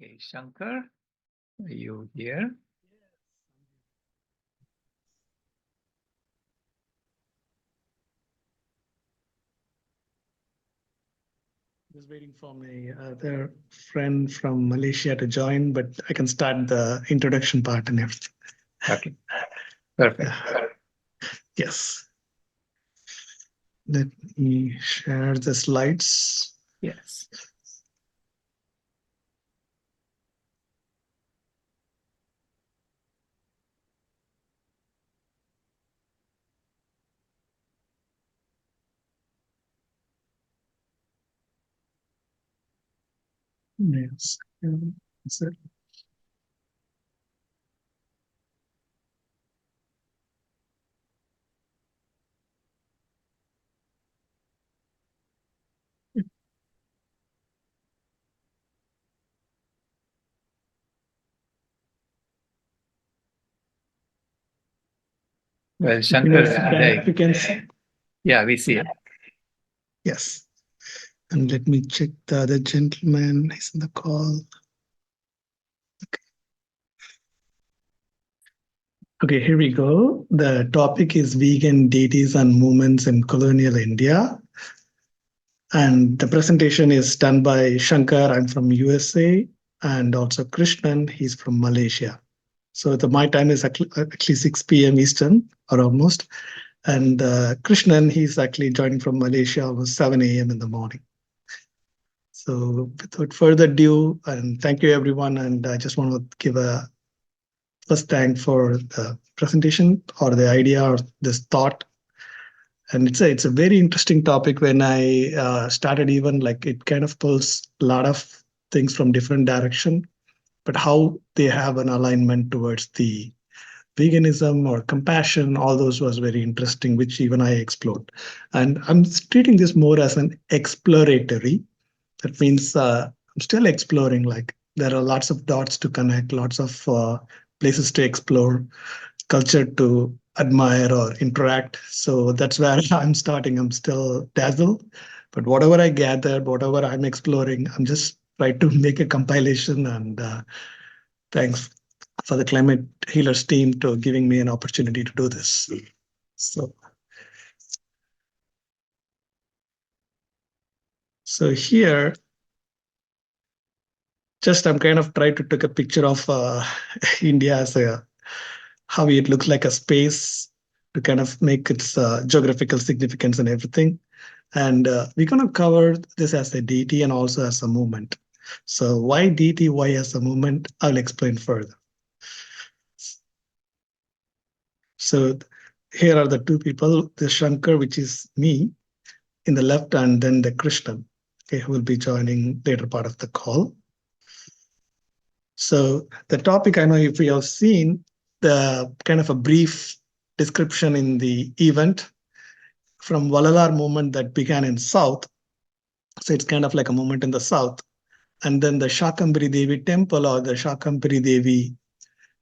Okay, Shankar, are you here? Just waiting for my other friend from Malaysia to join, but I can start the introduction part and everything. Okay, perfect. Yes. Let me share the slides. Yes. Yes. That's it. Well, Let me know Shankar, if you can see. yeah, we see it. Yes. And let me check the other gentleman. He's in the call. Okay, here we go. The topic is vegan deities and movements in colonial India. And the presentation is done by Shankar. I'm from USA, and also Krishnan. He's from Malaysia. So my time is actually 6 p.m. Eastern, or almost. And Krishnan, he's actually joining from Malaysia, almost 7 a.m. in the morning. So without further ado, and thank you everyone. And I just want to give a first thank for the presentation or the idea or this thought. And it's a very interesting topic. When I started, even like it kind of pulls a lot of things from different direction, but how they have an alignment towards the veganism or compassion, all those was very interesting, which even I explored. And I'm treating this more as an exploratory. That means I'm still exploring. Like there are lots of dots to connect, lots of places to explore, culture to admire or interact. So that's where I'm starting. I'm still dazzled, but whatever I gathered, whatever I'm exploring, I'm just trying to make a compilation. And thanks for the Climate Healers team to giving me an opportunity to do this. So, so here, just I'm kind of trying to take a picture of India as a how it looks like a space to kind of make its geographical significance and everything. And we're going to cover this as a deity and also as a movement. So why deity, why as a movement, I'll explain further. So here are the two people, the Shankar, which is me in the left, and then the Krishna, okay, who will be joining later part of the call. So the topic, I know if you have seen the kind of a brief description in the event from Valalar movement that began in South. So it's kind of like a movement in the South. And then the Shakambhari Devi temple or the Shakambhari Devi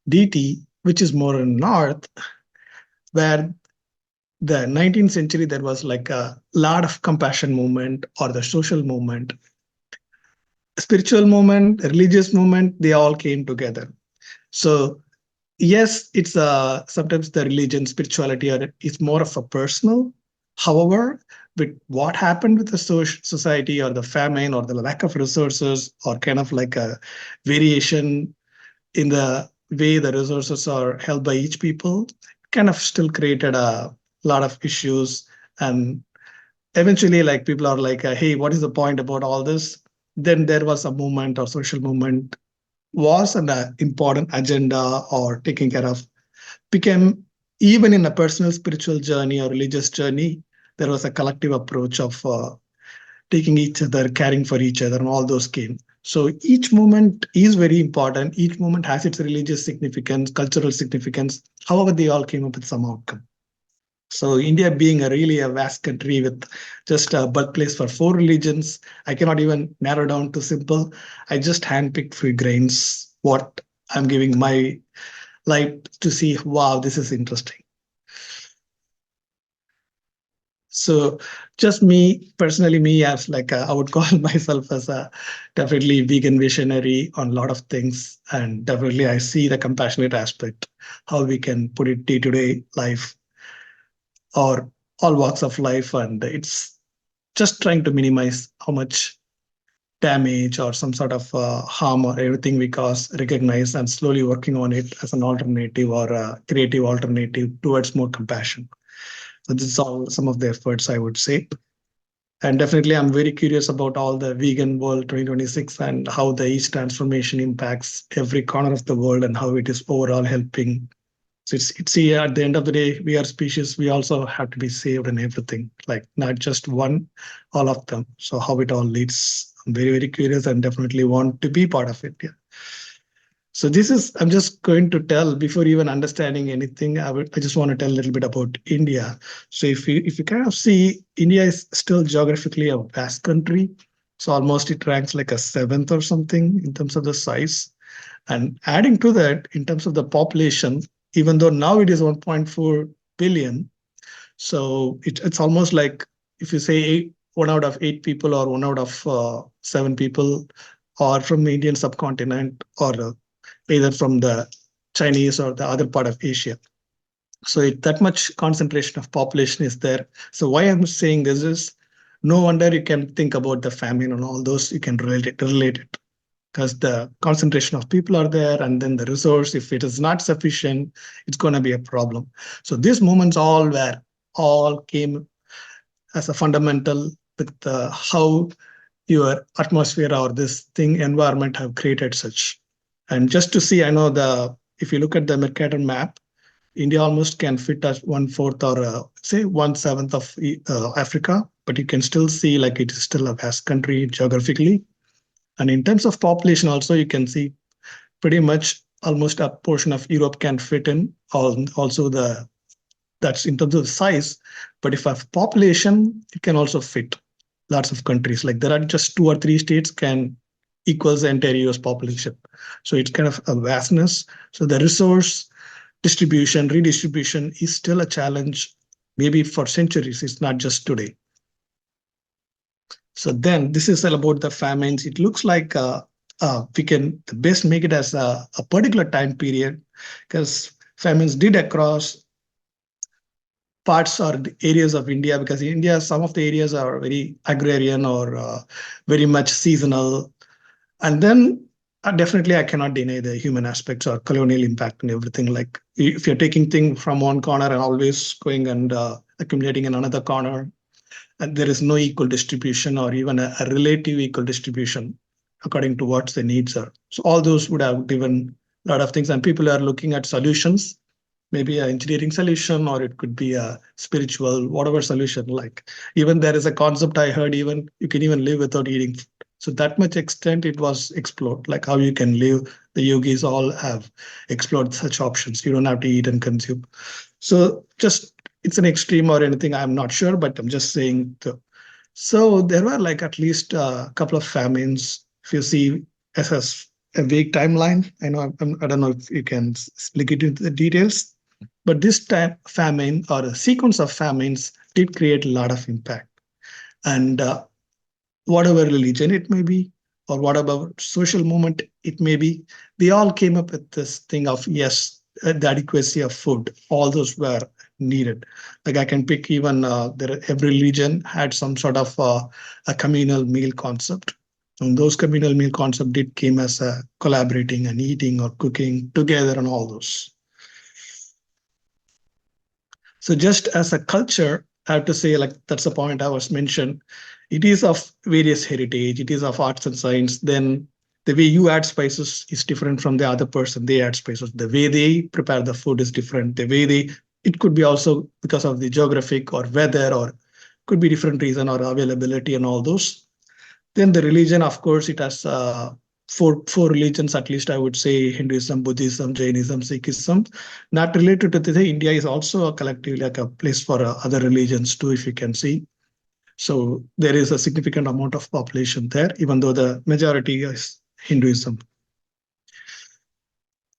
deity, which is more in North, where the 19th century, there was like a lot of compassion movement or the social movement, spiritual movement, religious movement, they all came together. So yes, it's sometimes the religion, spirituality, or it's more of a personal. However, with what happened with the society or the famine or the lack of resources or kind of like a variation in the way the resources are held by each people, kind of still created a lot of issues. And eventually, like people are like, hey, what is the point about all this? Then there was a movement or social movement was an important agenda or taking care of became even in a personal spiritual journey or religious journey, there was a collective approach of taking each other, caring for each other, and all those came. So each movement is very important. Each movement has its religious significance, cultural significance. However, they all came up with some outcome. So India being a really a vast country with just a birthplace for 4 religions, I cannot even narrow down to simple. I just handpicked few grains, what I'm giving my light to see, wow, this is interesting. So just me personally, me as like I would call myself as a definitely vegan visionary on a lot of things, and definitely I see the compassionate aspect, how we can put it day to day life or all walks of life, and it's just trying to minimize how much damage or some sort of harm or everything we cause, recognize and slowly working on it as an alternative or a creative alternative towards more compassion. So this is all some of the efforts I would say. And definitely, I'm very curious about all the vegan world 2026 and how the each transformation impacts every corner of the world and how it is overall helping. So it's here at the end of the day, we are species. We also have to be saved and everything, like not just one, all of them. So how it all leads, I'm very very curious and definitely want to be part of it. Yeah. So this is, I'm just going to tell before even understanding anything, I just want to tell a little bit about India. So if you kind of see, India is still geographically a vast country. So almost it ranks like a seventh or something in terms of the size. And adding to that, in terms of the population, even though now it is 1.4 billion, so it's almost like if you say eight, 1 out of 8 people or 1 out of 7 people are from the Indian subcontinent or either from the Chinese or the other part of Asia. So that much concentration of population is there. So why I'm saying this is, no wonder you can think about the famine and all those. You can relate it because the concentration of people are there, and then the resource, if it is not sufficient, it's going to be a problem. So these moments all came as a fundamental with how your atmosphere or this thing environment have created such. And just to see, I know the if you look at the Mercator map, India almost can fit as 1/4 or say 1/7 of Africa, but you can still see like it is still a vast country geographically. And in terms of population, also you can see pretty much almost a portion of Europe can fit in. Also the that's in terms of size. But if I have population, it can also fit lots of countries. Like there are just 2 or 3 states can equals the entire US population. So it's kind of a vastness. So the resource distribution, redistribution is still a challenge, maybe for centuries. It's not just today. So then this is all about the famines. It looks like we can best make it as a particular time period because famines did across parts or the areas of India, because in India, some of the areas are very agrarian or very much seasonal. And then definitely, I cannot deny the human aspects or colonial impact and everything. Like if you're taking things from one corner and always going and accumulating in another corner, and there is no equal distribution or even a relative equal distribution according to what the needs are. So all those would have given a lot of things, and people are looking at solutions, maybe an engineering solution, or it could be a spiritual, whatever solution. Like even there is a concept I heard, even you can even live without eating food. So that much extent it was explored, like how you can live. The yogis all have explored such options. You don't have to eat and consume. So just it's an extreme or anything, I'm not sure, but I'm just saying. So there were like at least a couple of famines. If you see as a vague timeline, I don't know if you can split it into the details, but this time famine or a sequence of famines did create a lot of impact. And whatever religion it may be, or whatever social movement it may be, they all came up with this thing of yes, the adequacy of food. All those were needed. Like I can pick even every religion had some sort of a communal meal concept. And those communal meal concept did came as a collaborating and eating or cooking together and all those. So just as a culture, I have to say, like that's the point I was mentioned. It is of various heritage. It is of arts and science. Then the way you add spices is different from the other person. They add spices. The way they prepare the food is different. The way they, it could be also because of the geographic or weather, or could be different reason or availability and all those. Then the religion, of course, it has four religions at least. I would say Hinduism, Buddhism, Jainism, Sikhism. Not related to this, India is also a collective, like a place for other religions too, if you can see. So there is a significant amount of population there, even though the majority is Hinduism.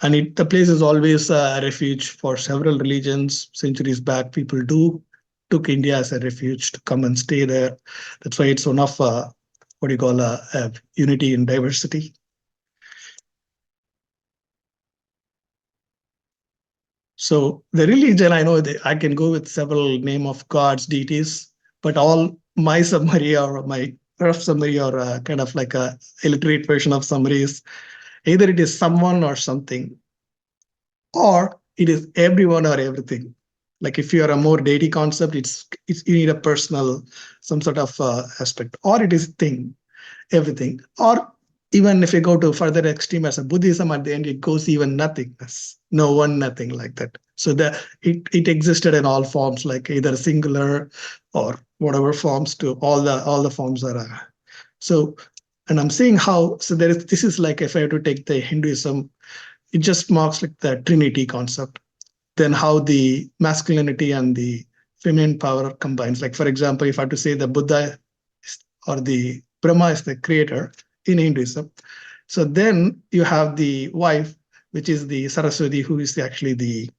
And the place is always a refuge for several religions. Centuries back, people do took India as a refuge to come and stay there. That's why it's one of what you call a unity in diversity. So the religion, I know that I can go with several name of gods, deities, but all my summary or my rough summary or kind of like a illiterate version of summary is either it is someone or something, or it is everyone or everything. Like if you are a more deity concept, it's you need a personal, some sort of aspect, or it is thing, everything, or even if you go to further extreme as a Buddhism, at the end it goes even nothingness, no one, nothing like that. So it existed in all forms, like either singular or whatever forms to all the forms are. So, and I'm seeing how so there is this is like if I have to take the Hinduism, it just marks like the Trinity concept. Then how the masculinity and the feminine power combines. Like for example, if I have to say the Buddha or the Brahma is the creator in Hinduism, so then you have the wife, which is the Saraswati, who is actually the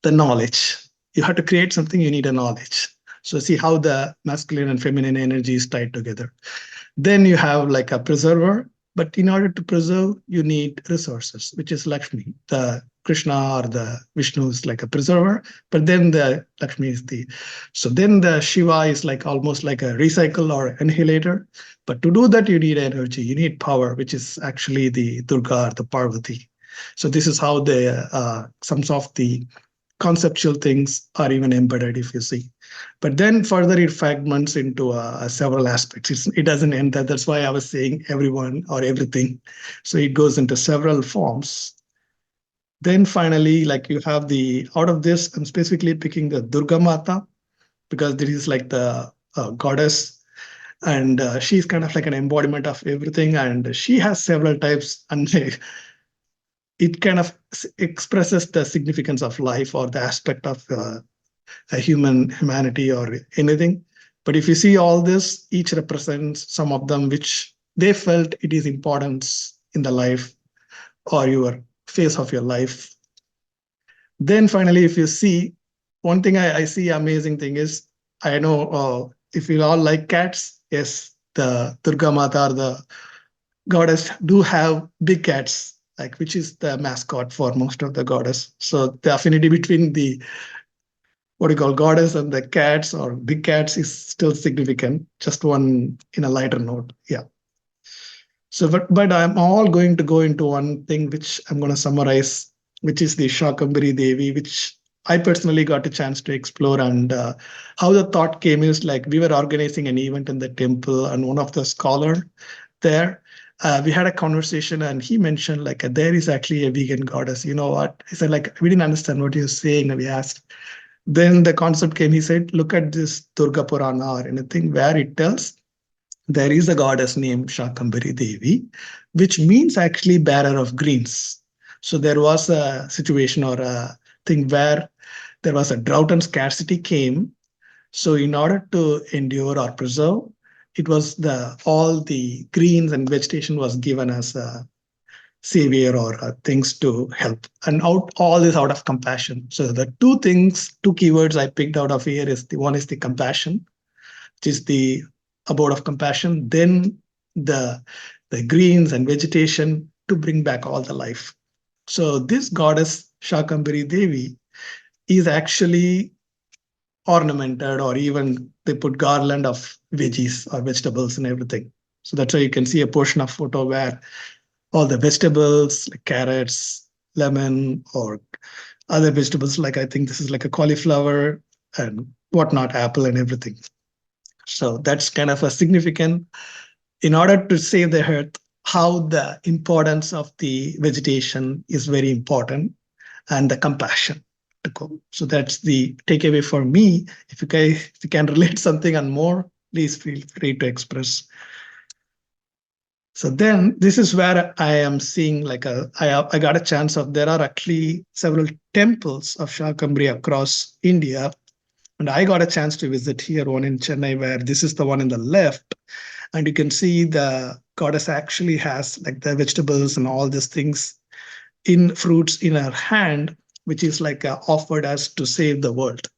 knowledge. You have to create something, you need a knowledge. So see how the masculine and feminine energy is tied together. Then you have like a preserver, but in order to preserve, you need resources, which is Lakshmi. The Krishna or the Vishnu is like a preserver, but then the Lakshmi is the. So then the Shiva is like almost like a recycle or annihilator. But to do that, you need energy, you need power, which is actually the Durga or the Parvati. So this is how the some of the conceptual things are even embedded, if you see. But then further it fragments into several aspects. It doesn't end that. That's why I was saying everyone or everything. So it goes into several forms. Then finally, like you have the, out of this, I'm specifically picking the Durga Mata, because this is like the goddess, and she's kind of like an embodiment of everything, and she has several types, and it kind of expresses the significance of life or the aspect of a humanity or anything. But if you see all this, each represents some of them which they felt it is importance in the life or your phase of your life. Then finally, if you see, one thing I see amazing thing is, I know if you all like cats, yes, the Durga Mata or the goddess do have big cats, like which is the mascot for most of the goddess. So the affinity between the what you call goddess and the cats or big cats is still significant. Just one in a lighter note. Yeah. So, but I'm all going to go into one thing which I'm going to summarize, which is the Shakambari Devi, which I personally got a chance to explore. And how the thought came is like we were organizing an event in the temple, and one of the scholar there, we had a conversation, and he mentioned like there is actually a vegan goddess. You know what? He said like we didn't understand what he was saying, and we asked. Then the concept came. He said, look at this Durga Purana or anything where it tells there is a goddess named Shakambari Devi, which means actually bearer of greens. So there was a situation or a thing where there was a drought and scarcity came. So in order to endure or preserve, it was the all the greens and vegetation was given as a savior or things to help, and out all this out of compassion. So the two keywords I picked out of here is the one is the compassion, which is the abode of compassion, then the greens and vegetation to bring back all the life. So this goddess Shakambari Devi is actually ornamented, or even they put garland of veggies or vegetables and everything. So that's why you can see a portion of photo where all the vegetables like carrots, lemon, or other vegetables, like I think this is like a cauliflower and whatnot, apple and everything. So that's kind of a significant, in order to save the earth, how the importance of the vegetation is very important, and the compassion to go. So that's the takeaway for me. If you can relate something and more, please feel free to express. So then this is where I am seeing like I got a chance of, there are actually several temples of Shakambari across India. And I got a chance to visit here, one in Chennai, where this is the one in the left. And you can see the goddess actually has like the vegetables and all these things in fruits in her hand, which is like offered as to save the world.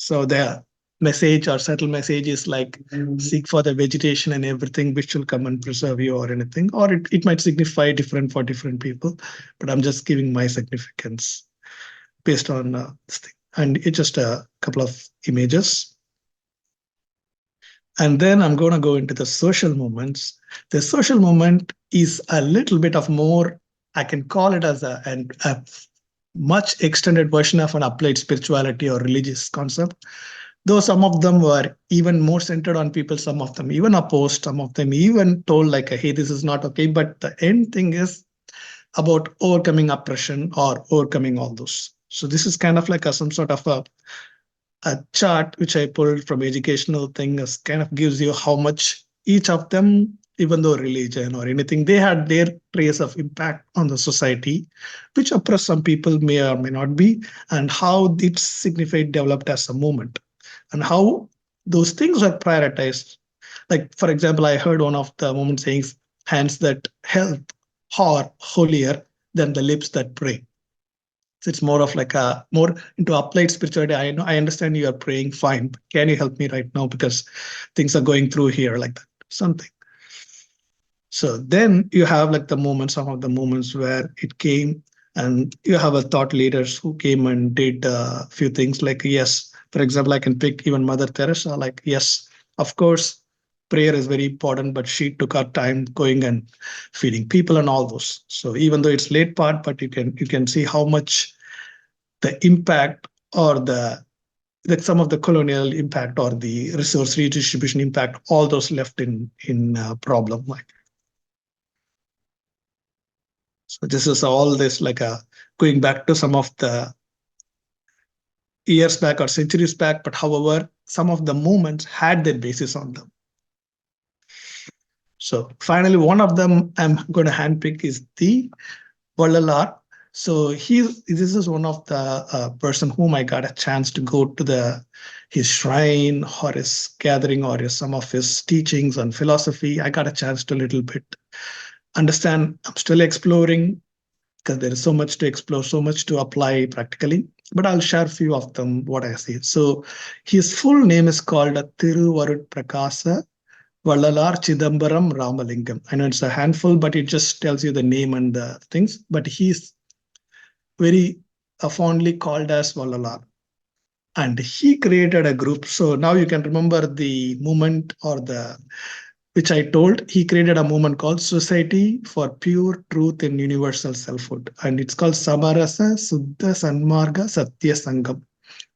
So the message or subtle message is like seek for the vegetation and everything which will come and preserve you or anything, or it might signify different for different people, but I'm just giving my significance based on this thing. And it's just a couple of images. And then I'm going to go into the social movements. The social movement is a little bit of more, I can call it as a much extended version of an applied spirituality or religious concept. Though some of them were even more centered on people, some of them even opposed, some of them even told like, hey, this is not okay. But the end thing is about overcoming oppression or overcoming all those. So this is kind of like some sort of a chart which I pulled from educational thing, is kind of gives you how much each of them, even though religion or anything, they had their trace of impact on the society, which oppressed some people may or may not be, and how it signified developed as a movement, and how those things are prioritized. Like, for example, I heard one of the movement saying, hands that help are holier than the lips that pray. So it's more of like a more into applied spirituality. I know, I understand you are praying, fine, but can you help me right now because things are going through here like that, something. So then you have like the moments, some of the moments where it came, and you have a thought leaders who came and did a few things like, yes, for example, I can pick even Mother Teresa, like, yes, of course, prayer is very important, but she took her time going and feeding people and all those. So even though it's late part, but you can see how much the impact or the like some of the colonial impact or the resource redistribution impact, all those left in problem like. So this is all this like going back to some of the years back or centuries back, but however, some of the movements had their basis on them. So finally, one of them I'm going to handpick is the Vallalar. So this is one of the person whom I got a chance to go to his shrine or his gathering or some of his teachings on philosophy. I got a chance to a little bit understand. I'm still exploring because there is so much to explore, so much to apply practically. But I'll share a few of them, what I see. So his full name is called Thiruvarut Prakasa Vallalar Chidambaram Ramalingam. I know it's a handful, but it just tells you the name and the things. But he's very fondly called as Vallalar. And he created a group. So now you can remember the movement or which I told, he created a movement called Society for Pure Truth and Universal Selfhood. And it's called Samarasa Suddha Sanmarga Satya Sangam.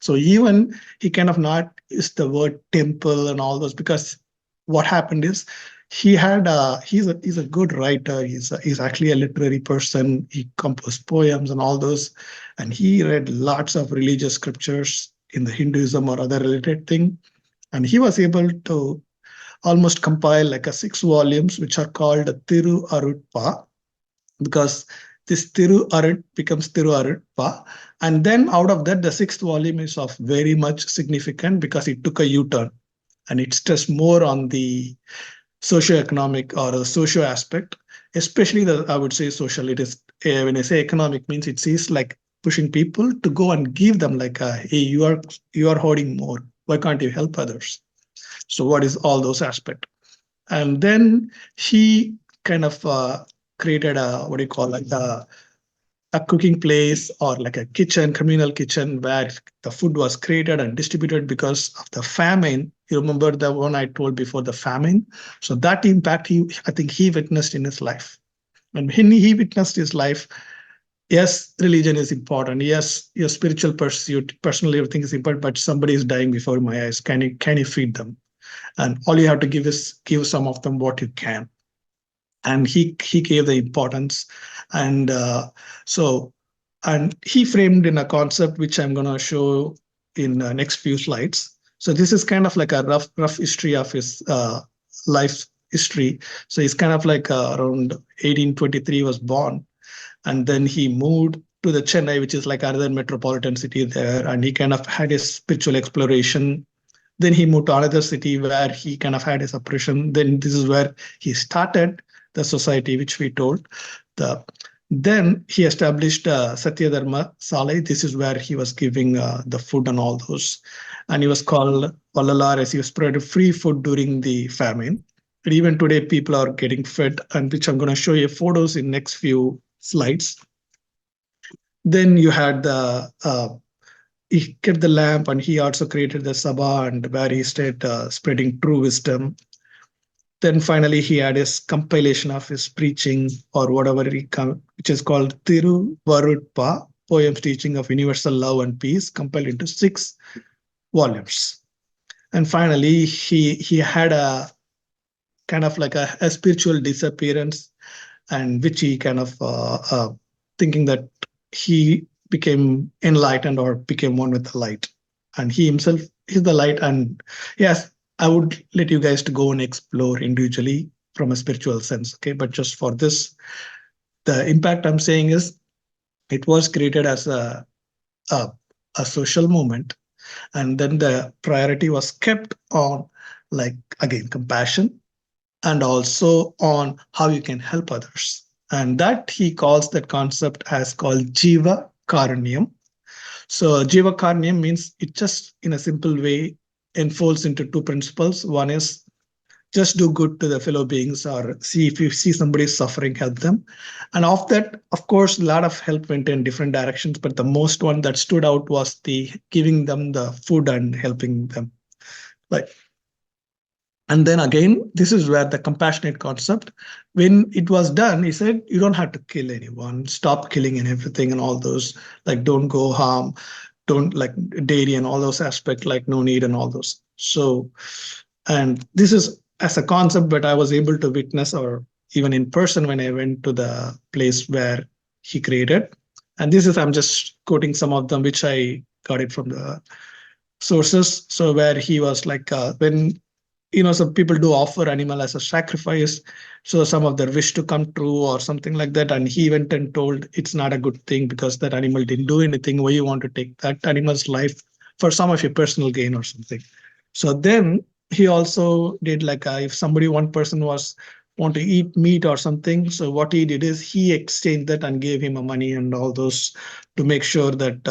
So even he kind of not used the word temple and all those, because what happened is he's a good writer. He's actually a literary person. He composed poems and all those, and he read lots of religious scriptures in the Hinduism or other related thing, and he was able to almost compile like 6 volumes, which are called Thiru Arutpa, because this Thiru Arut becomes Thiru Arutpa. And then out of that, the 6th volume is of very much significant because it took a U-turn and it stressed more on the socio-economic or the socio aspect, especially I would say social. It is, when I say economic, means it is like pushing people to go and give them like, hey, you are hoarding more. Why can't you help others? So what is all those aspects? And then he kind of created what do you call, like a cooking place or like a kitchen, communal kitchen, where the food was created and distributed because of the famine. You remember the one I told before, the famine? So that impact I think he witnessed in his life. And when he witnessed his life, yes, religion is important. Yes, your spiritual pursuit, personally, everything is important, but somebody is dying before my eyes. Can you feed them? And all you have to give is give some of them what you can. And he gave the importance, and and he framed in a concept which I'm going to show in the next few slides. So this is kind of like a rough history of his life history. So he's kind of like around 1823 was born, and then he moved to the Chennai, which is like another metropolitan city there, and he kind of had his spiritual exploration. Then he moved to another city where he kind of had his oppression. Then this is where he started the society, which we told. Then he established Satya Dharma Salai. This is where he was giving the food and all those. and he was called Valalar as he spread free food during the famine. And even today, people are getting fed, and which I'm going to show you photos in next few slides. Then you had the he kept the lamp, and he also created the Sabha, and where he started spreading true wisdom. Then finally, he had his compilation of his preaching or whatever which is called Thiruvarutpa, poems teaching of universal love and peace, compiled into 6 volumes. And finally, he had a kind of like a spiritual disappearance, and which he kind of thinking that he became enlightened or became one with the light, and he himself is the light. And yes, I would let you guys to go and explore individually from a spiritual sense, okay? But just for this, the impact I'm saying is it was created as a, a social movement, and then the priority was kept on, like, again, compassion, and also on how you can help others. And that he calls that concept as called Jiva Karanyam. So Jiva Karanyam means it just in a simple way enfolds into 2 principles. One is just do good to the fellow beings, or see if you see somebody suffering, help them. And of that, of course, a lot of help went in different directions, but the most one that stood out was the giving them the food and helping them. Like, and then again, this is where the compassionate concept, when it was done, he said, you don't have to kill anyone, stop killing and everything, and all those, like, don't go harm, don't, like, dairy and all those aspects, like no need and all those. So, and this is as a concept, but I was able to witness, or even in person when I went to the place where he created. And this is, I'm just quoting some of them, which I got it from the sources. So where he was like, when some people do offer animal as a sacrifice, so some of their wish to come true or something like that, and he went and told it's not a good thing because that animal didn't do anything. Why you want to take that animal's life for some of your personal gain or something? So then he also did, like, if somebody, one person was want to eat meat or something, so what he did is he exchanged that and gave him a money and all those, to make sure that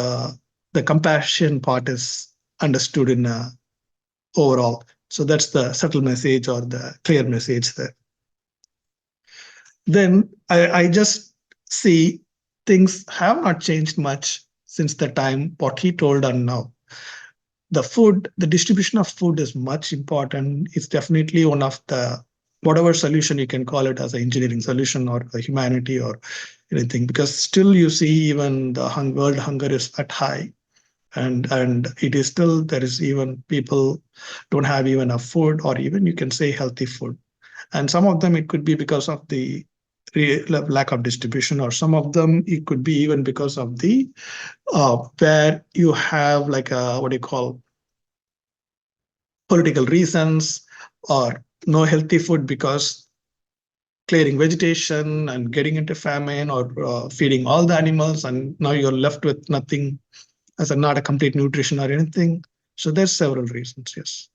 the compassion part is understood in overall. So that's the subtle message or the clear message there. Then I just see things have not changed much since the time what he told, and now the food, the distribution of food is much important. It's definitely one of the, whatever solution you can call it, as an engineering solution or the humanity or anything, because still you see even the world hunger is at high, and it is still, there is even people don't have even enough food, or even you can say healthy food. And some of them it could be because of the lack of distribution, or some of them it could be even because of the where you have, like, a, what do you call, political reasons, or no healthy food because clearing vegetation and getting into famine, or feeding all the animals, and now you're left with nothing, as a not a complete nutrition or anything. So there's several reasons, yes.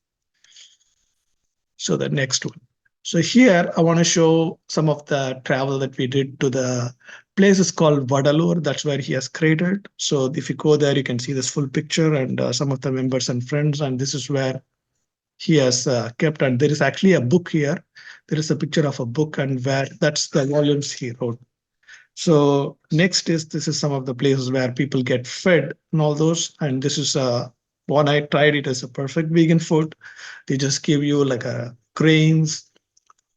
So the next one. So here I want to show some of the travel that we did to the place is called Vadalur. That's where he has created. So if you go there, you can see this full picture and some of the members and friends. And this is where he has kept. And there is actually a book here. There is a picture of a book, and where that's the volumes he wrote. So next is, this is some of the places where people get fed and all those. And this is one I tried it as a perfect vegan food. They just give you like a grains,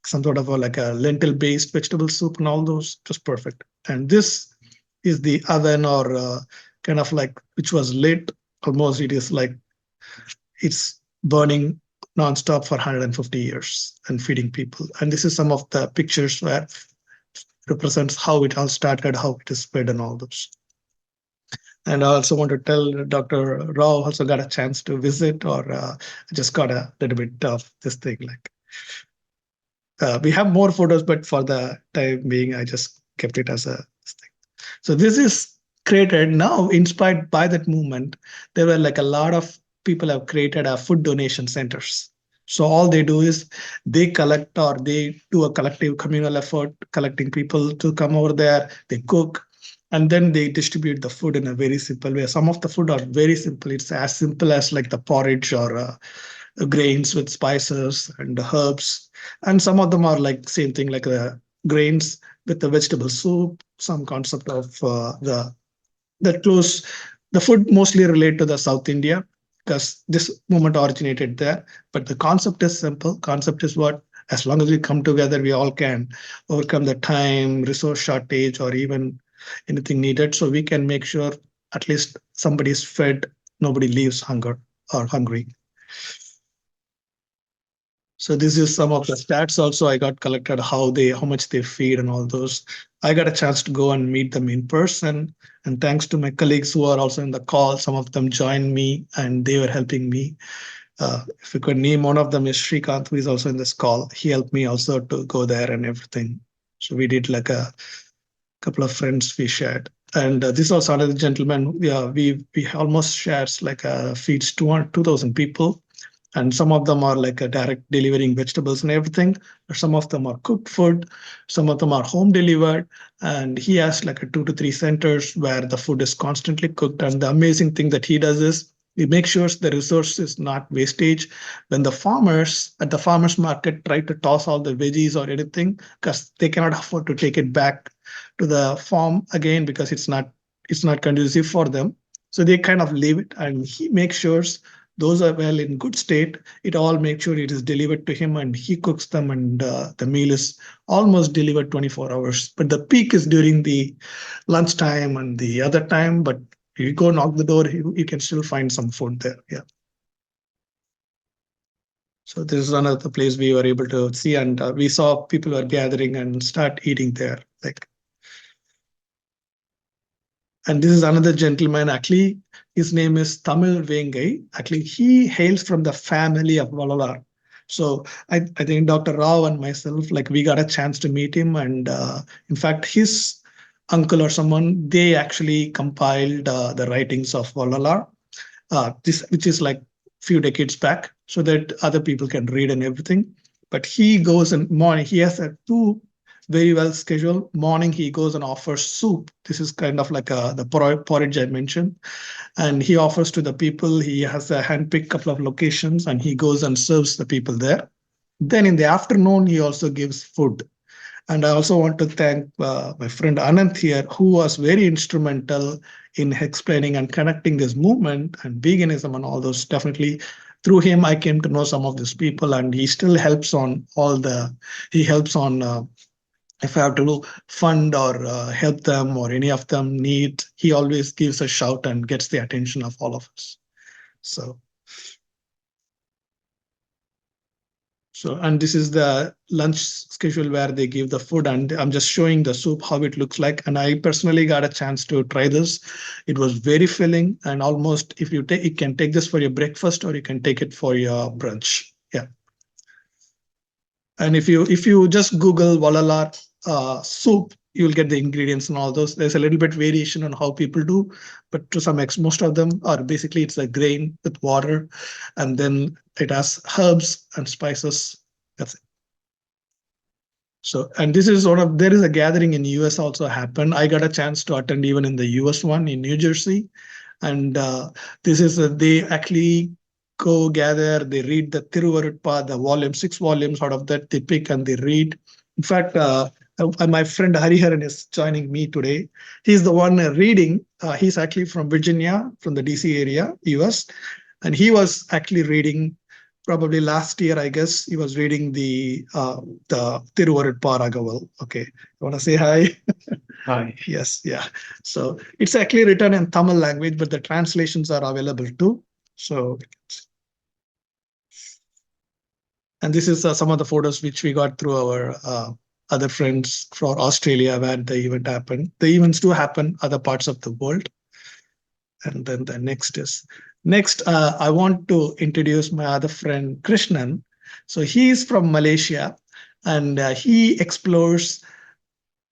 some sort of like a lentil-based vegetable soup and all those, just perfect. And this is the oven, or kind of like, which was lit. Almost it is like it's burning nonstop for 150 years and feeding people. And this is some of the pictures where represents how it all started, how it is spread, and all those. And I also want to tell Dr. Rao also got a chance to visit, or just got a little bit of this thing. Like, we have more photos, but for the time being, I just kept it as a thing. So this is created now, inspired by that movement. There were like a lot of people have created food donation centers. So all they do is they collect, or they do a collective communal effort, collecting people to come over there. They cook, and then they distribute the food in a very simple way. Some of the food are very simple. It's as simple as like the porridge or grains with spices and herbs, and some of them are like same thing like the grains with the vegetable soup. Some concept of the close the food mostly relate to the South India because this movement originated there. But the concept is simple. Concept is what, as long as we come together, we all can overcome the time, resource shortage, or even anything needed. So we can make sure at least somebody is fed, nobody leaves hunger or hungry. So this is some of the stats also I got collected, how much they feed and all those. I got a chance to go and meet them in person. And thanks to my colleagues who are also in the call, some of them joined me and they were helping me. If you could name one of them is Shrikant, who is also in this call. He helped me also to go there and everything. So we did like a couple of friends we shared. And this was another gentleman. Yeah, we almost shares like feeds 2,000 people, and some of them are like a direct delivering vegetables and everything. Some of them are cooked food, some of them are home delivered, and he has like a 2 to 3 centers where the food is constantly cooked. And the amazing thing that he does is he makes sure the resource is not wastage. When the farmers at the farmers market try to toss all the veggies or anything because they cannot afford to take it back to the farm again because it's not conducive for them, so they kind of leave it, and he makes sure those are well in good state. It all makes sure it is delivered to him and he cooks them, and the meal is almost delivered 24 hours. But the peak is during the lunchtime and the other time. But if you go knock the door, you can still find some food there. Yeah. So this is another place we were able to see, and we saw people were gathering and start eating there. Like, and this is another gentleman. Actually, his name is Tamil Vengai. Actually, he hails from the family of Valalar. So I think Dr. Rao and myself, like we got a chance to meet him. And in fact, his uncle or someone, they actually compiled the writings of Valalar, which is like few decades back, so that other people can read and everything. But he goes and morning, he has a two very well scheduled morning. He goes and offers soup. This is kind of like the porridge I mentioned, and he offers to the people. He has a handpicked couple of locations, and he goes and serves the people there. Then in the afternoon, he also gives food. And I also want to thank my friend Anant here, who was very instrumental in explaining and connecting this movement and veganism and all those. Definitely through him, I came to know some of these people, and he still helps on he helps on if I have to fund or help them or any of them need, he always gives a shout and gets the attention of all of us. So and this is the lunch schedule where they give the food, and I'm just showing the soup, how it looks like. And I personally got a chance to try this. It was very filling, and almost if you can take this for your breakfast or you can take it for your brunch. Yeah. And if you just Google Valalar soup, you'll get the ingredients and all those. There's a little bit variation on how people do, but to some extent, most of them are basically it's a grain with water, and then it has herbs and spices. That's it. So, and this is there is a gathering in US also happened. I got a chance to attend even in the US one in New Jersey. And this is, they actually go gather, they read the Tiruvarutpa, the volume, 6 volumes out of that they pick and they read. In fact, my friend Hariharan is joining me today. He's the one reading. He's actually from Virginia, from the DC area, US. And he was actually reading probably last year, I guess, he was reading the Tiruvarutpa Ragaval. Okay, you want to say hi? Hi. Yes, yeah. So it's actually written in Tamil language, but the translations are available too. So, and this is some of the photos which we got through our other friends from Australia where the event happened. The events do happen other parts of the world. And then the next, I want to introduce my other friend, Krishnan. So he is from Malaysia, and he explores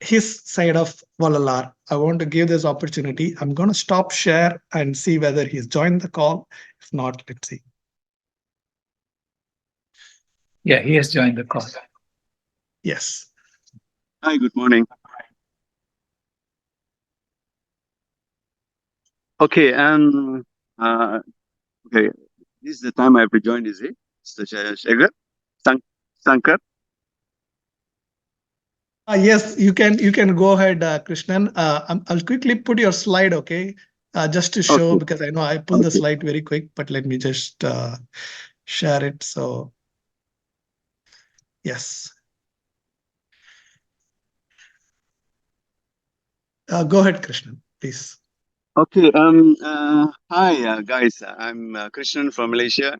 his side of Valalar. I want to give this opportunity. I'm going to stop share and see whether he's joined the call. If not, let's see. Yeah, he has joined the call. Yes. Hi, good morning. Okay. Okay. This is the time I have to join. Is it, Mr. Shagar? Sankar? Yes, you can go ahead, Krishnan. I'll quickly put your slide, okay? Just to show, Okay. because I know I pulled the Okay. slide very quick, but let me just share it. So yes, go ahead, Krishnan, please. Okay. Hi, guys. I'm Krishnan from Malaysia.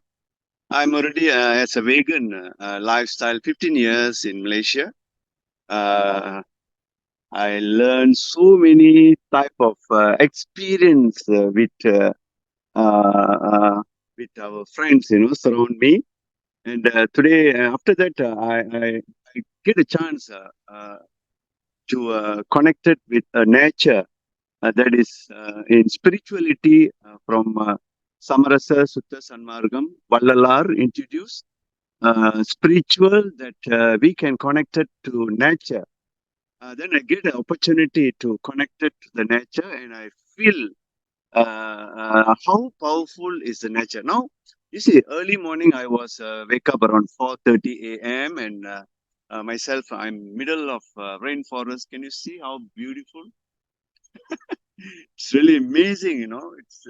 I'm already as a vegan lifestyle 15 years in Malaysia. Uh, I learned so many type of experience with our friends, surround me. And today, after that, I get a chance to connect it with nature. That is in spirituality from Samarasa Sutta Sanmargam, Vallalar introduced spiritual that we can connect it to nature. Then I get an opportunity to connect it to the nature, and I feel how powerful is the nature. Now, you see, early morning I was wake up around 4:30 a.m. and myself, I'm middle of rainforest. Can you see how beautiful? It's really amazing, It's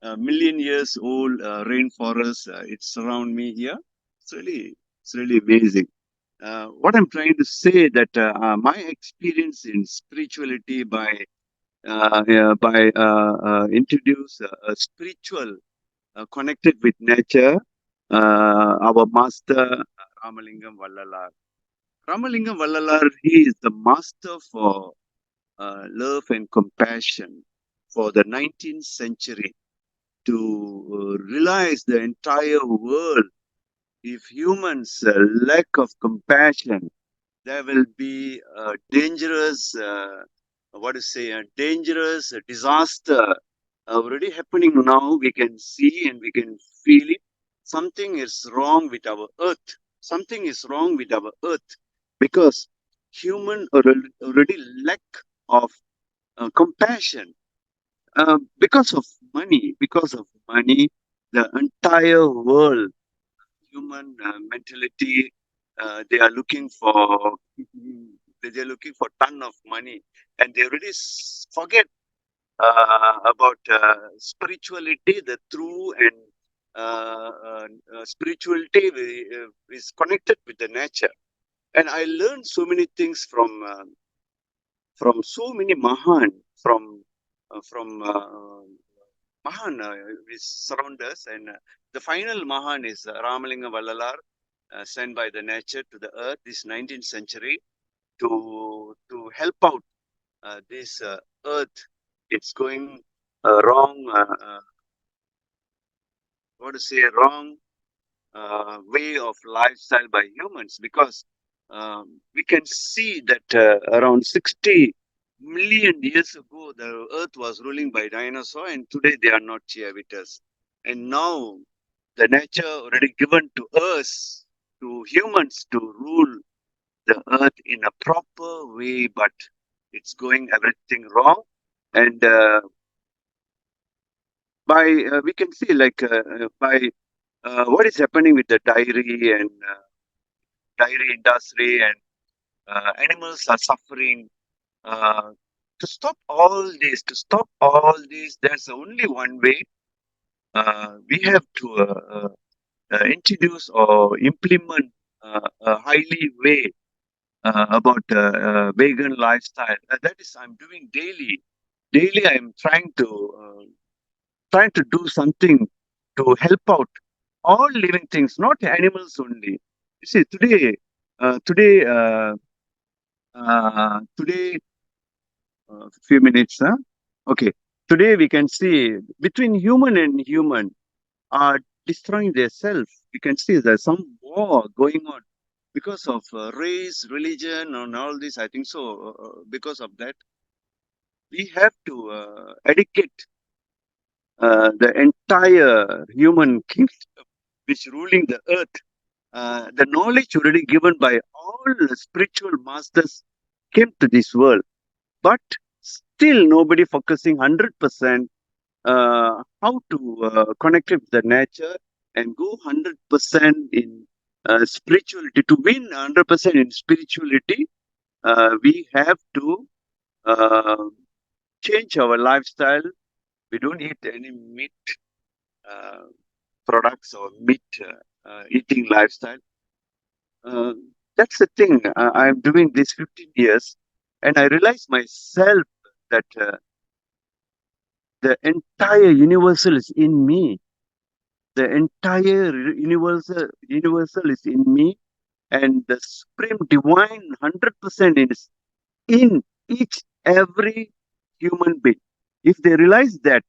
a million years old rainforest. It's around me here. It's really amazing. What I'm trying to say that my experience in spirituality by introduce a spiritual connected with nature, our master Ramalingam Vallalar. Ramalingam Vallalar, he is the master for love and compassion for the 19th century to realize the entire world. If humans lack of compassion, there will be a dangerous, a dangerous disaster already happening now. We can see and we can feel it. Something is wrong with our earth. Something is wrong with our earth because human already lack of compassion because of money, the entire world, human mentality, they are looking for they're looking for ton of money, and they already forget about spirituality, the true and spirituality is connected with the nature. And I learned so many things from so many Mahan, from Mahan is surround us, and the final Mahan is Ramalinga Vallalar, sent by the nature to the earth this 19th century to help out this earth. It's going wrong, what to say, wrong way of lifestyle by humans because we can see that around 60 million years ago the earth was ruling by dinosaur, and today they are not here with us. And now the nature already given to us, to humans, to rule the earth in a proper way, but it's going everything wrong. And by we can see like by what is happening with the dairy and dairy industry, and animals are suffering. Uh, to stop all this, there's only one way. We have to introduce or implement a highly way about vegan lifestyle. That is, I'm doing daily. Daily, I'm trying to do something to help out all living things, not animals only. You see, today, few minutes, huh? Okay. Today we can see between human and human are destroying themselves. We can see there's some war going on because of race, religion, and all this. I think so. Because of that, we have to educate the entire human kingdom which ruling the earth. The knowledge already given by all the spiritual masters came to this world, but still nobody focusing 100%. how to connect with the nature and go 100% in spirituality. To win 100% in spirituality, we have to uh, change our lifestyle. We don't eat any meat uh, products or meat eating lifestyle. That's the thing. I'm doing this 15 years, and I realize myself that the entire universal is in me. The entire universal is in me, and the supreme divine 100% is in each every human being. If they realize that,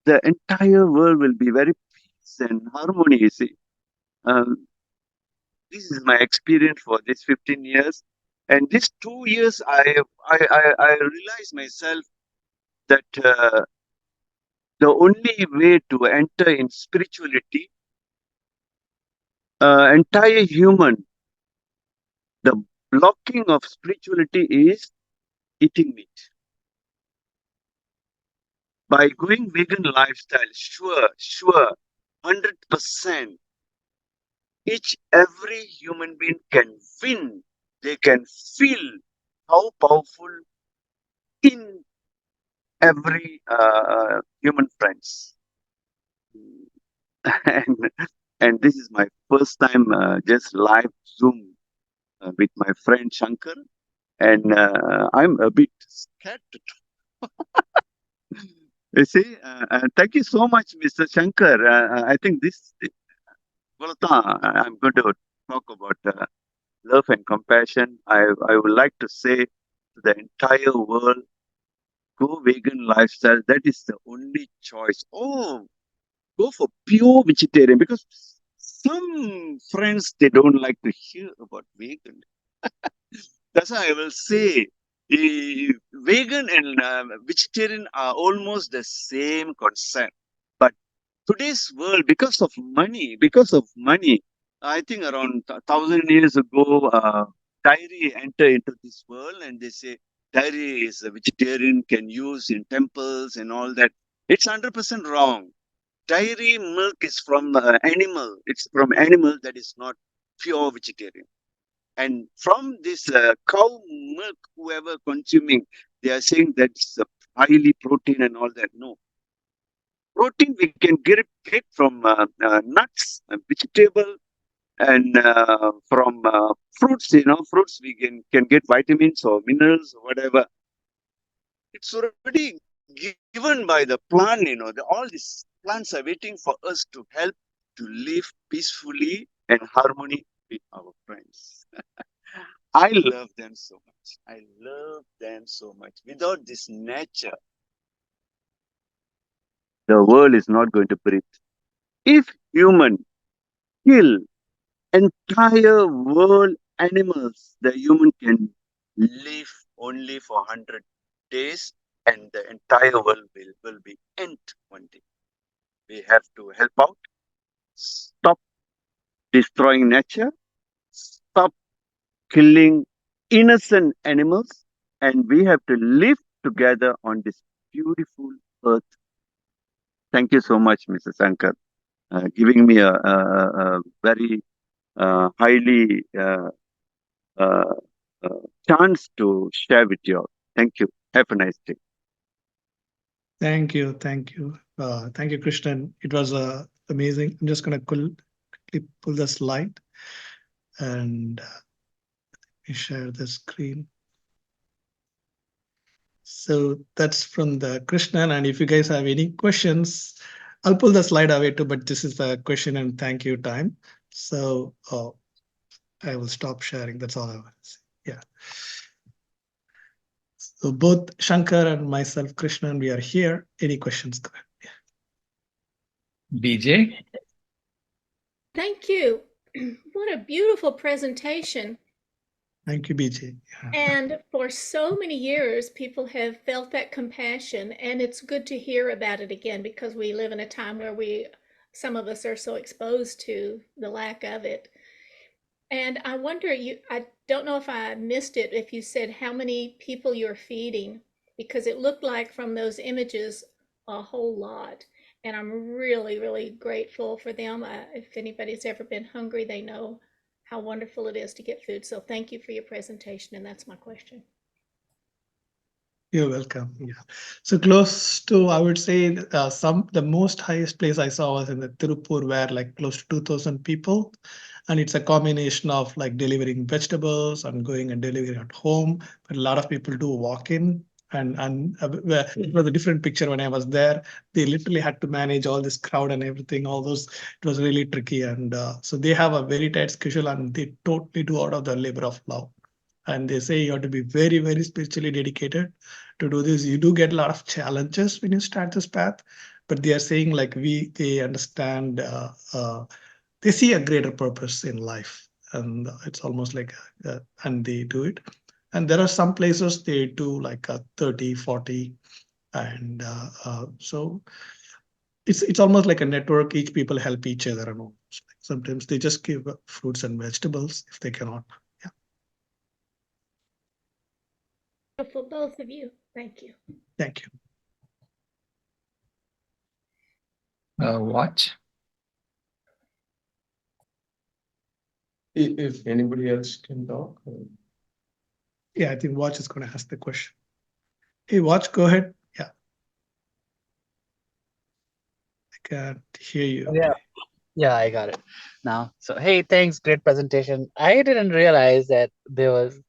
the entire world will be very peace and harmony. You see, um, this is my experience for this 15 years, and these 2 years, I realized myself that the only way to enter in spirituality, entire human, the blocking of spirituality is eating meat. By going vegan lifestyle, sure, 100%, each every human being can win. They can feel how powerful in every human friends. and, and this is my first time just live Zoom with my friend Shankar, and I'm a bit scared to talk. You see, thank you so much, Mr. Shankar. I think this, I'm going to talk about love and compassion. I would like to say to the entire world, go vegan lifestyle. That is the only choice. Oh, go for pure vegetarian, because some friends, they don't like to hear about vegan. That's why I will say vegan and vegetarian are almost the same concept. But today's world, because of money, I think around 1,000 years ago, dairy enter into this world, and they say dairy is a vegetarian can use in temples and all that. It's 100% wrong. Dairy milk is from animal. It's from animal that is not pure vegetarian. And from this cow milk, whoever consuming, they are saying that's highly protein and all that. No, protein we can get from nuts, vegetable, and from fruits. Fruits we can get vitamins or minerals or whatever. It's already given by the plant. All these plants are waiting for us to help to live peacefully and harmony with our friends. I love them so much. I love them so much. Without this nature, the world is not going to breathe. If human kill entire world animals, the human can live only for 100 days, and the entire world will be end one day. We have to help out, stop destroying nature, stop killing innocent animals, and we have to live together on this beautiful earth. Thank you so much, Mr. Sankar, giving me a very highly uh, uh, chance to share with you all. Thank you. Have a nice day. Thank you. Thank you. Thank you, Krishnan. It was amazing. I'm just going to quickly pull the slide and let me share the screen. So that's from the Krishnan. And if you guys have any questions, I'll pull the slide away too, but this is the question and thank you time. So I will stop sharing. That's all I want to say. Yeah. So both Shankar and myself, Krishnan, we are here. Any questions? Go ahead. BJ? Thank you. What a beautiful presentation. Thank you, BJ. Yeah. And for so many years, people have felt that compassion, and it's good to hear about it again because we live in a time where some of us are so exposed to the lack of it. And I wonder, I don't know if I missed it, if you said how many people you're feeding. because it looked like from those images a whole lot. And I'm really, really grateful for them. If anybody's ever been hungry, they know how wonderful it is to get food. So thank you for your presentation. And that's my question. You're welcome. Yeah. So close to, I would say, the most highest place I saw was in the Tirupur, where like close to 2,000 people, and it's a combination of like delivering vegetables and going and delivering at home. But a lot of people do walk in, and it was a different picture when I was there. They literally had to manage all this crowd and everything. All those, it was really tricky, and so they have a very tight schedule, and they totally do out of the labor of love. And they say you have to be very, very spiritually dedicated to do this. You do get a lot of challenges when you start this path, but they are saying like they understand, they see a greater purpose in life, and it's almost like, and they do it. And there are some places they do like a 30, 40, and so it's almost like a network. Each people help each other, and sometimes they just give fruits and vegetables if they cannot. For both of you, thank you. Thank you. Watch. If anybody else can talk. Yeah, I think Watch is going to ask the question. Hey, Watch, go ahead. Yeah. I can't hear you. Yeah, I got it now. So, hey, thanks. Great presentation. I didn't realize that there was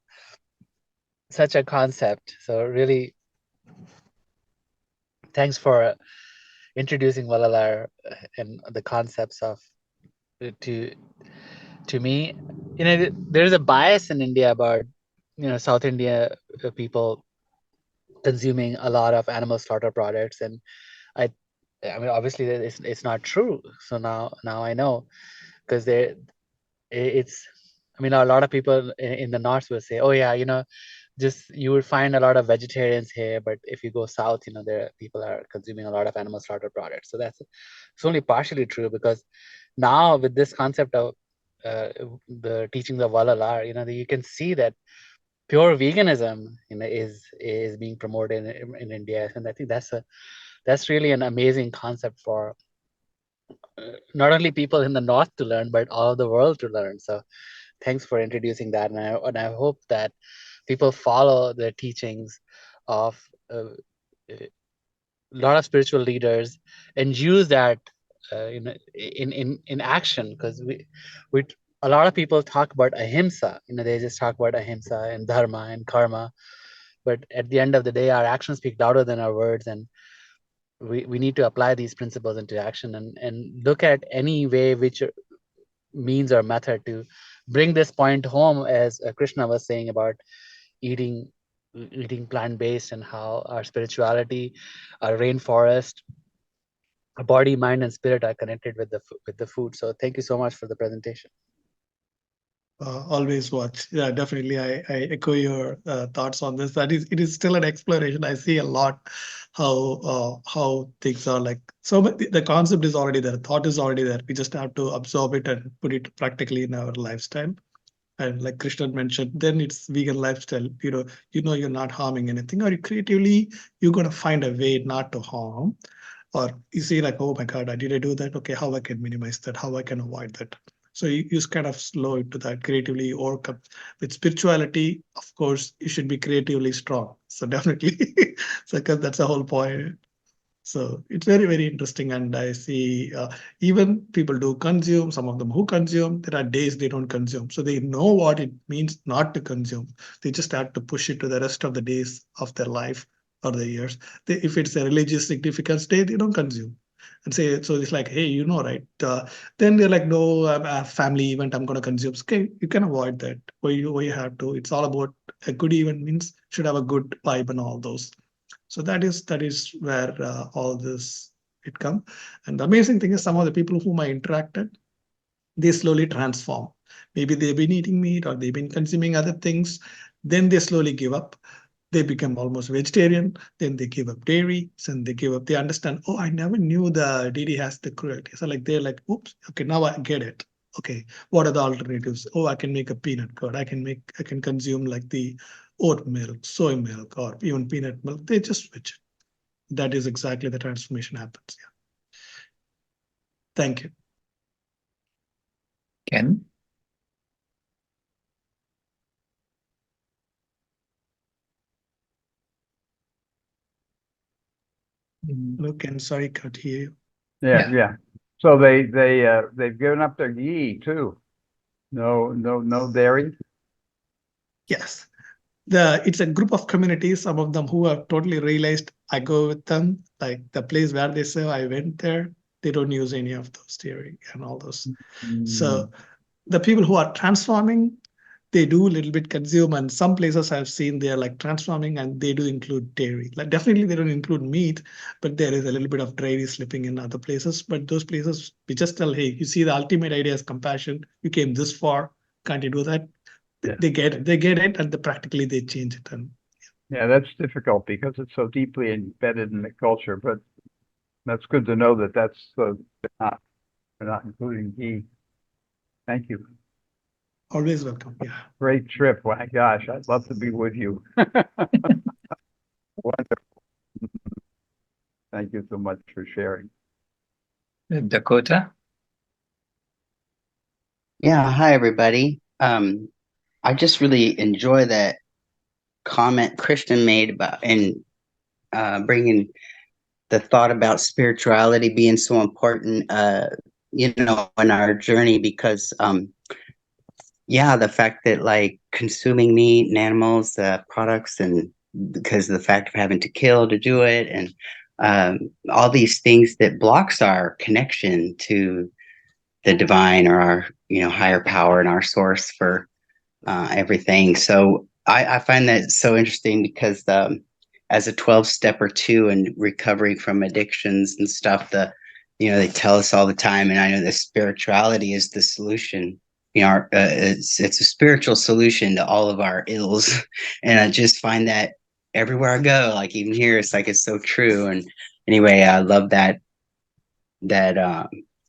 such a concept. So, really, thanks for introducing Valalar and the concepts of to me. You know, there's a bias in India about South India people consuming a lot of animal slaughter products, and I mean, obviously, it's not true. So now I know, because it's, I mean, a lot of people in the north will say, oh yeah, just you will find a lot of vegetarians here, but if you go south, there people are consuming a lot of animal slaughter products. So it's only partially true, because now with this concept of the teachings of Valalar, you can see that pure veganism is being promoted in India, and I think that's really an amazing concept for not only people in the north to learn, but all of the world to learn. So thanks for introducing that, and I hope that people follow the teachings of a lot of spiritual leaders and use that in action, because we a lot of people talk about ahimsa. They just talk about ahimsa and dharma and karma, but at the end of the day, our actions speak louder than our words, and we need to apply these principles into action, and look at any way, which means or method, to bring this point home, as Krishna was saying about eating plant-based, and how our spirituality, our rainforest, our body, mind, and spirit are connected with the food. So thank you so much for the presentation. Always Watch. Yeah, definitely. I echo your thoughts on this. It is still an exploration. I see a lot how things are like. So the concept is already there. Thought is already there. We just have to absorb it and put it practically in our lifestyle. And like Krishna mentioned, then it's vegan lifestyle. You're not harming anything, or creatively you're gonna find a way not to harm. Or you see like, oh my God, did I do that? Okay, how I can minimize that? How I can avoid that? So you kind of slow into that creatively, or with spirituality. Of course, you should be creatively strong. So definitely, so because that's the whole point. So it's very, very interesting. And I see even people do consume, some of them who consume, there are days they don't consume. So they know what it means not to consume. They just have to push it to the rest of the days of their life or the years. If it's a religious significance day, they don't consume. And say, so it's like, hey, right? Then they're like, no, I'm a family event, I'm going to consume. Okay, you can avoid that. Where you have to. It's all about a good event means should have a good vibe and all those. So that is where all this it come. And the amazing thing is some of the people whom I interacted, they slowly transform. Maybe they've been eating meat or they've been consuming other things. Then they slowly give up. They become almost vegetarian. Then they give up dairy. Then they give up. They understand, oh, I never knew the deity has the cruelty. So like they're like, oops, okay, now I get it. okay, what are the alternatives? Oh, I can make a peanut curd. I can consume like the oat milk, soy milk, or even peanut milk. They just switch it. That is exactly the transformation happens. Yeah. Thank you. Ken? Look, and sorry, can't hear you. Yeah. Yeah. So they've given up their ghee too. No dairy. Yes. It's a group of communities, some of them who have totally realized I go with them. Like the place where they say I went there, they don't use any of those dairy and all those. So the people who are transforming, they do a little bit consume, and some places I've seen they're like transforming and they do include dairy. Like definitely they don't include meat, but there is a little bit of dairy slipping in other places. But those places we just tell, hey, you see, the ultimate idea is compassion. You came this far, can't you do that? Yeah. They get it, and practically they change it. And Yeah, that's difficult because it's so deeply embedded in the culture. But that's good to know that that's not we're not including ghee. Thank you. always welcome. Yeah. Great trip. My gosh, I'd love to be with you. Wonderful. Thank you so much for sharing. Dakota? Yeah, hi everybody. I just really enjoy that comment Christian made about bringing the thought about spirituality being so important, in our journey because, the fact that like consuming meat and animals, products, and because of the fact of having to kill to do it, and all these things that blocks our connection to the divine or our higher power and our source for everything. So I find that so interesting because as a 12-step or two and recovering from addictions and stuff, they tell us all the time, and I know that spirituality is the solution. It's a spiritual solution to all of our ills, and I just find that everywhere I go, like even here, it's so true. And anyway, I love that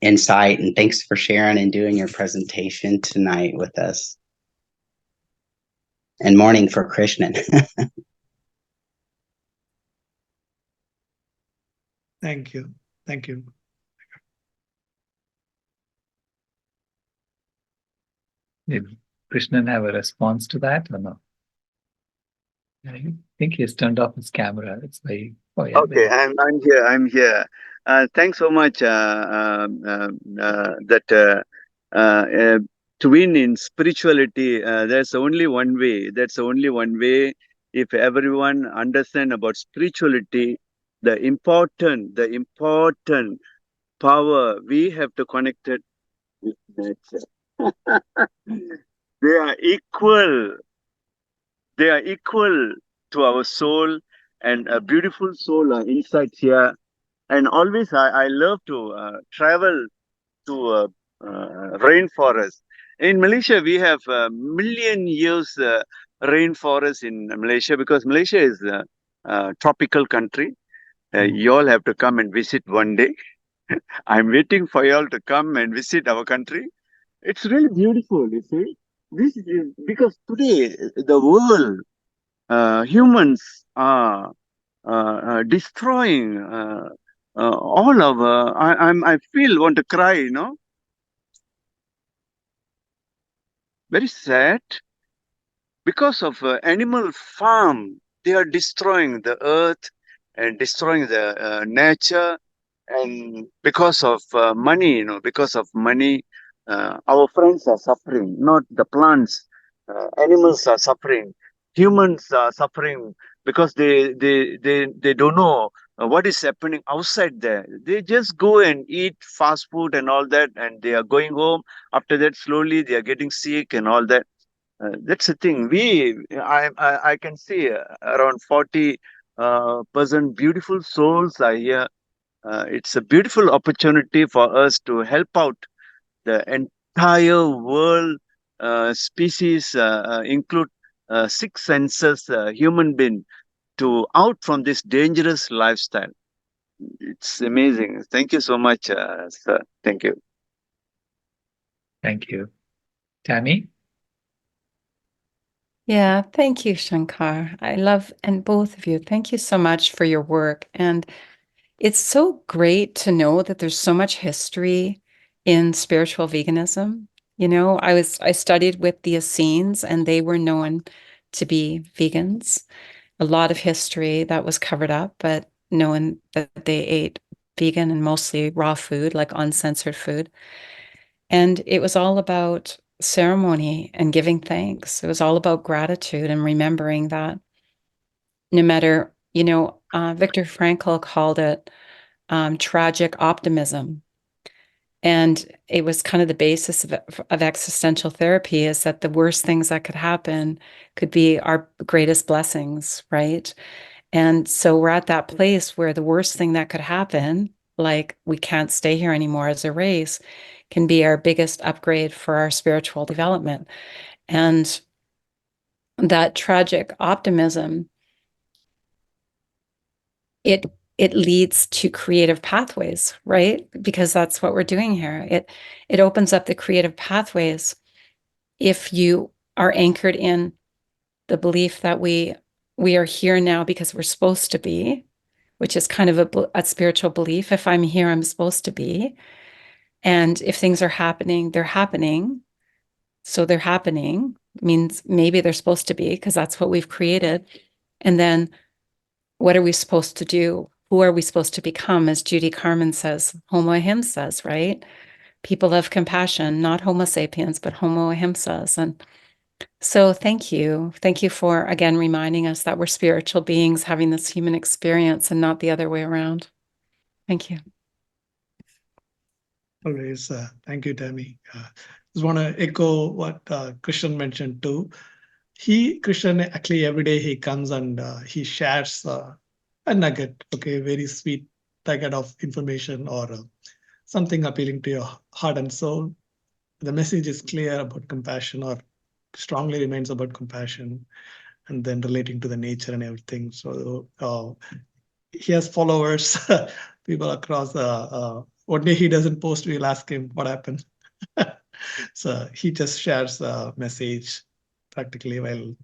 insight, and thanks for sharing and doing your presentation tonight with us. And morning for Krishnan. Thank you. Thank you. Did Krishnan have a response to that or no? I think he's turned off his camera. It's very. Oh yeah. Okay, I'm here. I'm here. Thanks so much. To win in spirituality, there's only one way. That's only one way. If everyone understand about spirituality, the important power we have to connect it with nature. They are equal. They are equal to our soul, and a beautiful soul inside here. And always I love to travel to rainforest. In Malaysia, we have a million years rainforest in Malaysia because Malaysia is a tropical country. You all have to come and visit one day. I'm waiting for you all to come and visit our country. It's really beautiful, you see. This is because today the world, humans are destroying all of. I feel want to cry. Very sad because of animal farm. They are destroying the earth and destroying the nature, and because of money, because of money, our friends are suffering. Not the plants, animals are suffering. Humans are suffering because they don't know what is happening outside there. They just go and eat fast food and all that, and they are going home. After that, slowly they are getting sick and all that. That's the thing. I can see around 40% beautiful souls are here. It's a beautiful opportunity for us to help out the entire world species, include six senses, human being, to out from this dangerous lifestyle. It's amazing. Thank you so much, sir. Thank you. Thank you. Tammy? Yeah, thank you, Shankar. I love, and both of you, thank you so much for your work. And it's so great to know that there's so much history in spiritual veganism. You know, I studied with the Essenes, and they were known to be vegans. A lot of history that was covered up, but knowing that they ate vegan and mostly raw food, like uncensored food. And it was all about ceremony and giving thanks. It was all about gratitude and remembering that no matter, Viktor Frankl called it tragic optimism. And it was kind of the basis of existential therapy, is that the worst things that could happen could be our greatest blessings, right? And so we're at that place where the worst thing that could happen, like we can't stay here anymore as a race, can be our biggest upgrade for our spiritual development. And that tragic optimism, it leads to creative pathways, right? Because that's what we're doing here. It opens up the creative pathways if you are anchored in the belief that we are here now because we're supposed to be, which is kind of a spiritual belief. If I'm here, I'm supposed to be. And if things are happening, they're happening. So they're happening means maybe they're supposed to be, because that's what we've created. And then what are we supposed to do? Who are we supposed to become? As Judy Carmen says, Homo ahimsas, right? People of compassion, not Homo sapiens, but Homo ahimsas. And so thank you. Thank you for, again, reminding us that we're spiritual beings having this human experience and not the other way around. Thank you. Always, thank you, Tammy. Just want to echo what Christian mentioned too. Christian, actually every day he comes and he shares a nugget, okay, very sweet nugget of information or something appealing to your heart and soul. The message is clear about compassion, or strongly remains about compassion, and then relating to the nature and everything. So he has followers, people across. One day he doesn't post, we'll ask him what happened. So he just shares a message practically while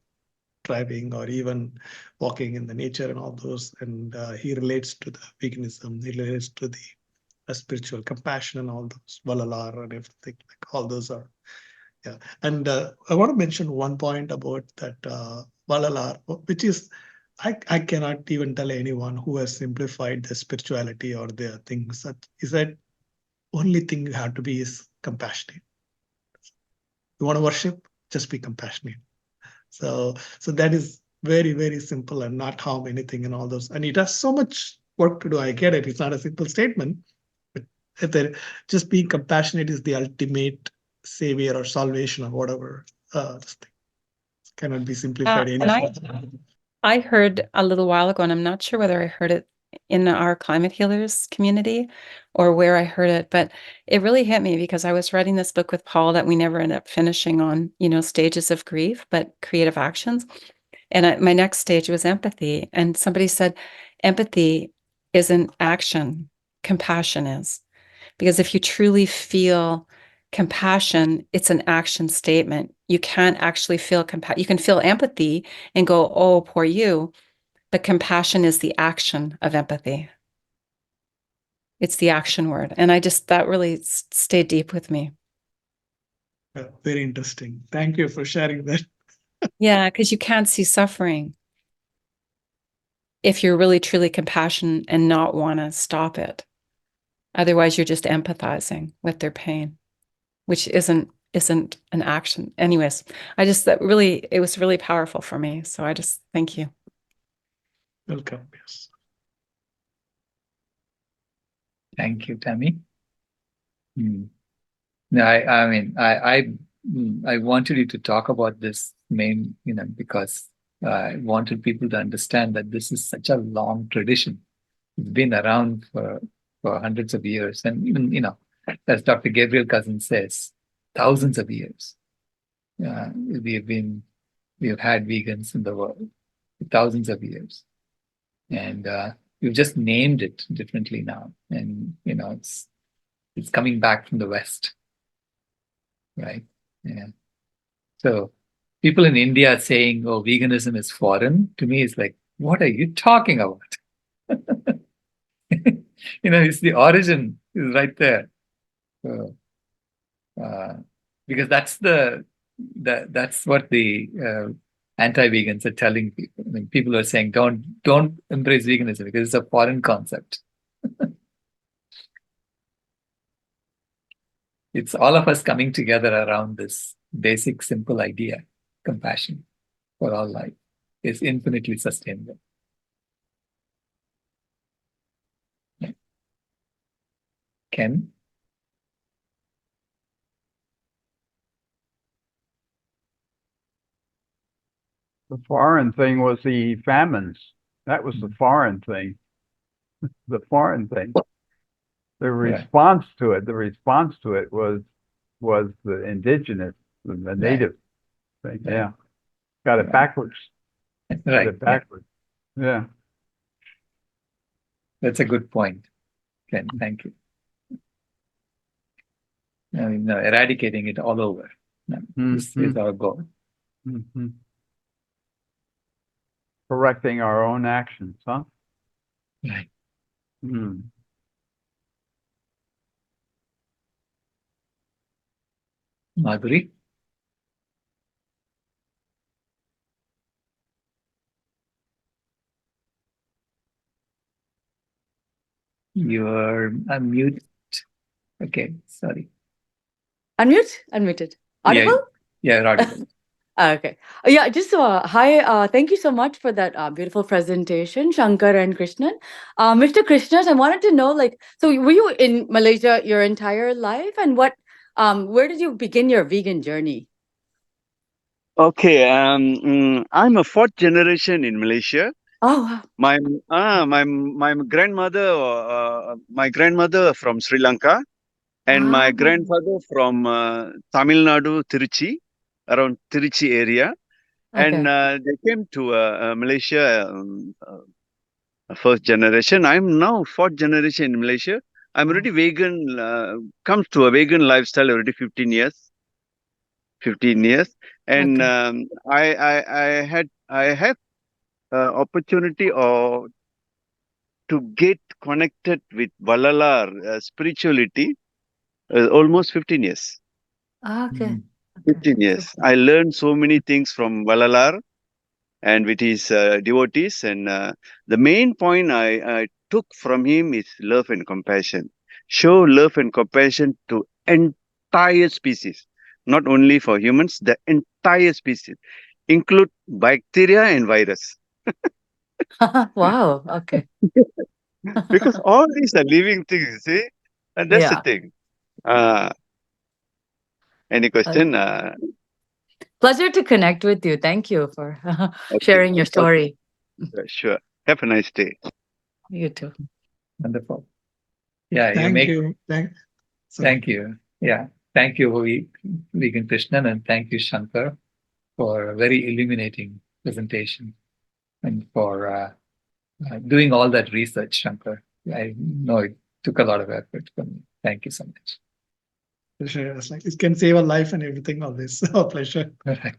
driving or even walking in the nature and all those. And he relates to the veganism, he relates to the spiritual compassion and all those, Valalar and everything, like all those are, yeah. And I want to mention one point about that Valalar, which is, I cannot even tell anyone who has simplified the spirituality or the things, that is that only thing you have to be is compassionate. You want to worship, just be compassionate. So that is very, very simple and not harm anything and all those. And it has so much work to do. I get it. It's not a simple statement, but just being compassionate is the ultimate savior or salvation or whatever. This thing cannot be simplified And anymore. I heard a little while ago, and I'm not sure whether I heard it in our climate healers community or where I heard it, but it really hit me because I was writing this book with Paul that we never ended up finishing on, stages of grief, but creative actions. And my next stage was empathy. And somebody said, empathy isn't action, compassion is. Because if you truly feel compassion, it's an action statement. You can't actually feel compassion. You can feel empathy and go, oh, poor you. But compassion is the action of empathy. It's the action word. And that really stayed deep with me. Very interesting. Thank you for sharing that. Yeah, because you can't see suffering if you're really truly compassionate and not want to stop it. Otherwise, you're just empathizing with their pain, which isn't an action. Anyways, it was really powerful for me. So I just thank you. Welcome. Yes. Thank you, Tammy. No, I mean, I wanted you to talk about this because I wanted people to understand that this is such a long tradition. It's been around for hundreds of years, and even as Dr. Gabriel Cousin says, thousands of years. We've had vegans in the world for thousands of years, and we've just named it differently now, and it's coming back from the West. right? Yeah. So people in India saying, "Oh, veganism is foreign," to me is like, what are you talking about? It's the origin is right there. So, because that's what the anti-vegans are telling people. I mean, people are saying, don't embrace veganism because it's a foreign concept. It's all of us coming together around this basic, simple idea: compassion for all life is infinitely sustainable. Yeah. Ken? The foreign thing was the famines. That was the foreign thing. The foreign thing. The response to it was the indigenous, the native thing. Yeah. Got it backwards. Right. Got it backwards. Yeah. That's a good point, Ken. Thank you. I mean, eradicating it all over is our goal. Mm-hmm. Correcting our own actions, huh? Right. Mm. Madhuri? You're unmute. Okay, sorry. Unmuted. Audible? Yeah, audible. Okay. Yeah, just hi. Thank you so much for that beautiful presentation, Shankar and Krishnan. Mr. Krishnan, I wanted to know, so were you in Malaysia your entire life, and where did you begin your vegan journey? Okay, I'm a fourth generation in Malaysia. Oh, wow. My grandmother from Sri Lanka, and my grandfather from Tamil Nadu, Tiruchi, around Tiruchi area, and they came to Malaysia first generation. I'm now fourth generation in Malaysia. I'm already vegan. Comes to a vegan lifestyle already 15 years. 15 years, and I have opportunity or to get connected with Valalar spirituality almost 15 years. Okay. 15 years. I learned so many things from Valalar and with his devotees. And the main point I took from him is love and compassion. Show love and compassion to entire species, not only for humans, the entire species, include bacteria and virus. Wow. Okay. Because all these are living things, you see? And that's the thing. Any question? Pleasure to connect with you. Thank you for sharing your story. Okay. Sure. Have a nice day. You too. Wonderful. Yeah, Thank you. Thank you. Yeah. Thank you, Vegan Krishnan, and thank you, Shankar, for a very illuminating presentation and for doing all that research, Shankar. I know it took a lot of effort from you. Thank you so much. Pleasure. It can save a life and everything, all this. Pleasure. Perfect.